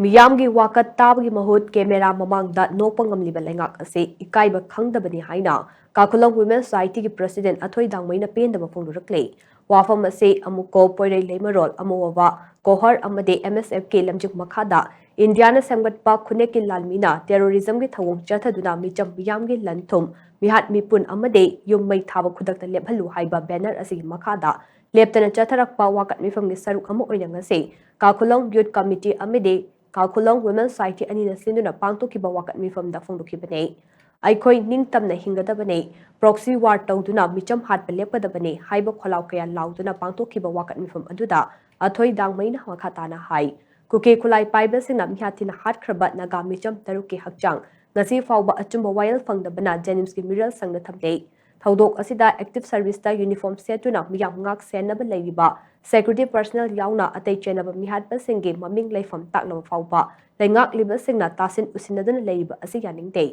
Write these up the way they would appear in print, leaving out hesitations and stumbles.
Miyamgi wakat tabagi mahut kamera mamangda nokpa ngamliba lengak ase Ikaiba Khangdabani haina Kakulong Women's Society ki President Athoi Dangmei na pendaba phonglurakle wafam ase amuko poirei leimarol amuwa kohar amade MSF ke lamjuk makhada Indiana samgatpa khuneki lalmina terrorism ki thawong chathaduna micham miyamgi lanthum mihat mipun amade yummai thaba khudakta lephalu haiba banner ase makhada leptana chatharakpa wakat mifam gi saruk amu oina ngase Kakulong Youth Committee amade Kakulong Women's Society ani na sinduna pangtokiba wakat mifam da phongdokibane Aikoi ningtamna hingadabane proxy war tawduna micham hatpa lepkadabane haiba kholau kaya lauduna pangtokiba wakat mifam aduda Athoi Dangmei na makhatana hai kuke khulai paiba singna mihatina hatkraba naga micham taruki hakchang ngasi fawba achumba wayal fangdabana Jenims ki miral sangna thamde Thaudok asida active service ta uniform setuna miyam ngak senaba leiba security personnel yauna atei chenaba mihatpa singge maming leifam takna fawba lengak liba singna tasin usinadana leiba asi yaningte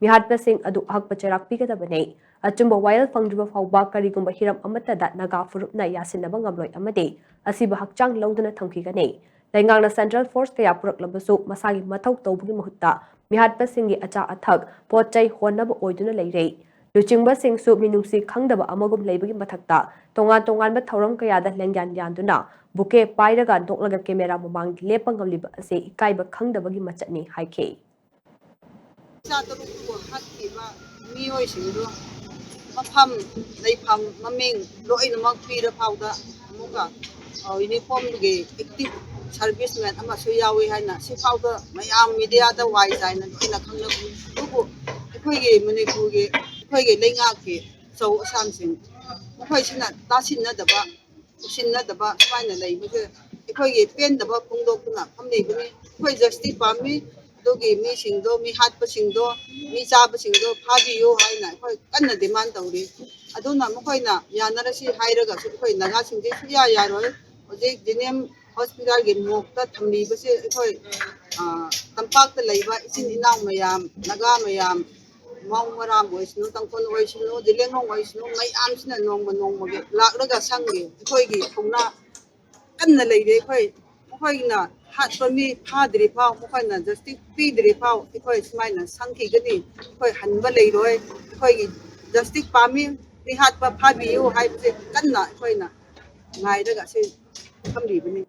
mihatpa sing adu hakpa charak pigadabane achumba wayal fangdriba fawba karigumba hiram amata da naga furupna yasinaba ngamloi amade asiba hakchang laudana thamkigane lengangna central force kaya puraklabasu masagi mathau tawbugi mahutta mihatpa singge acha athak potchai honaba oiduna leire Luchingba singsu minungsi khangdaba amagum leibagi mathakta tongan bathoram kayada lengyan yanduna buke pairaga doklaga kamera mamang lepang liba ase Ikaiba khangdabagi machatni haike mafam leifam maming loinamak pira phawda amuka uniform ge active servicemen amasu yawi haina si phawda mayam media da wai jaina loina khangna bubu ekhoi Manipur ge ekhoi leingak ge chau asamsing ekhoi sina tasinna daba usinna daba smaina leibage ekhoi ge pendaba phungdokna phamleibani ekhoi justice pami dogi mi singdo mi hatpa singdo mi chaba singdo phabiyo haina ekhoi kanna demand tawri aduna mokoina yanarasi hairaga ekhoi naga singde suya yaroi hojik jinem hospital ge mokta thamlibase ekhoi tampakta leiba isin inaw mayam naga mayam Maumaram oisnu tangkon oisnu dilengong oisnu mayam sina nongma ge lakraga sangge ekhoi gi thongna kanna leide ekhoi na hatpa mi phadri phaw mokoina justice pidri phaw ekhoi smaina sangki gani ekhoi hanba leiroi ekhoi gi justice pami ni hatpa phabiyu haibse kanna ekhoi na ngai daga se thamri bani